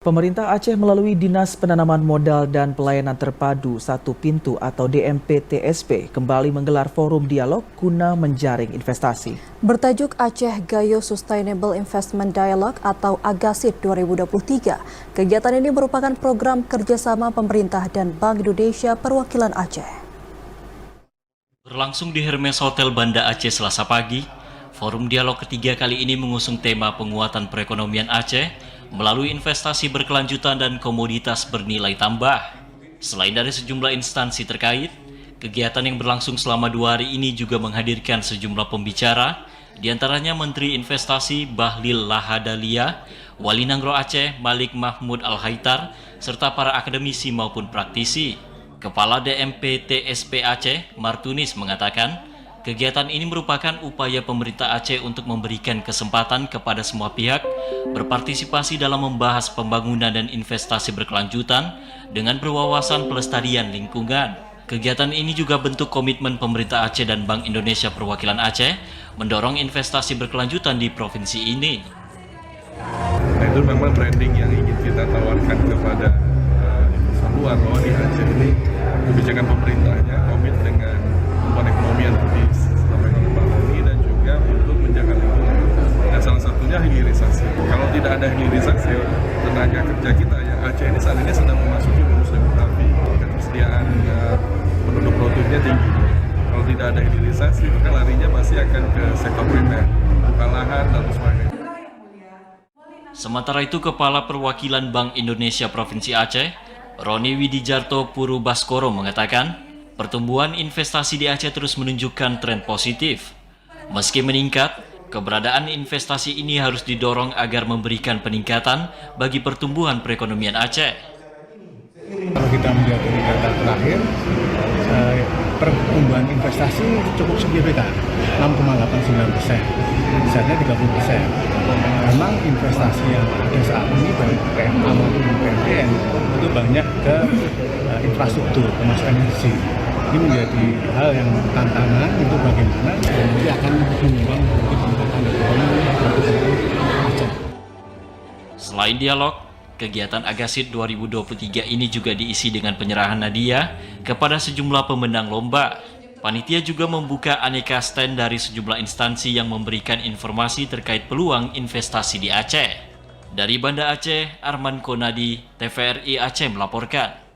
Pemerintah Aceh melalui Dinas Penanaman Modal dan Pelayanan Terpadu Satu Pintu atau DMP-TSP kembali menggelar forum dialog guna menjaring investasi. Bertajuk Aceh Gayo Sustainable Investment Dialogue atau AGASID 2023, kegiatan ini merupakan program kerjasama pemerintah dan Bank Indonesia Perwakilan Aceh. Berlangsung di Hermes Hotel Banda Aceh Selasa pagi, forum dialog ketiga kali ini mengusung tema penguatan perekonomian Aceh melalui investasi berkelanjutan dan komoditas bernilai tambah. Selain dari sejumlah instansi terkait, kegiatan yang berlangsung selama 2 hari ini juga menghadirkan sejumlah pembicara, diantaranya Menteri Investasi Bahlil Lahadalia, Wali Nangro Aceh Malik Mahmud Al-Haitar, serta para akademisi maupun praktisi. Kepala DMP TSP Aceh, Martunis, mengatakan, kegiatan ini merupakan upaya pemerintah Aceh untuk memberikan kesempatan kepada semua pihak berpartisipasi dalam membahas pembangunan dan investasi berkelanjutan dengan berwawasan pelestarian lingkungan. Kegiatan ini juga bentuk komitmen pemerintah Aceh dan Bank Indonesia Perwakilan Aceh mendorong investasi berkelanjutan di provinsi ini. Nah, itu memang branding yang ingin kita tawarkan kepada investor luar bahwa di Aceh ini kebijakan pemerintahnya komit dengan tumpuan ekonomi yang lebih selama ini Pak Loni dan juga untuk menjaga lingkungan. Dan salah satunya hilirisasi. Kalau tidak ada hilirisasi, tenaga kerja kita yang Aceh ini saat ini sedang memasuki bonus demografi. Ketersediaan penduduk produktifnya tinggi. Kalau tidak ada hilirisasi, maka larinya pasti akan ke sektor primer, buka lahan dan sebagainya. Sementara itu, Kepala Perwakilan Bank Indonesia Provinsi Aceh, Roni Widijarto Puru Baskoro, mengatakan, pertumbuhan investasi di Aceh terus menunjukkan tren positif. Meski meningkat, keberadaan investasi ini harus didorong agar memberikan peningkatan bagi pertumbuhan perekonomian Aceh. Kalau kita melihat dari data terakhir, pertumbuhan investasi cukup signifikan, 6,89%, misalnya 30%. Memang investasi yang ada saat ini baik PMA maupun PMDN itu banyak ke infrastruktur, termasuk energi. Ini menjadi hal yang tantangan itu bagaimana ini akan menyumbang bagi peningkatan ekonomi Aceh. Selain dialog, kegiatan AGASID 2023 ini juga diisi dengan penyerahan hadiah kepada sejumlah pemenang lomba. Panitia juga membuka aneka stand dari sejumlah instansi yang memberikan informasi terkait peluang investasi di Aceh. Dari Banda Aceh, Arman Konadi, TVRI Aceh melaporkan.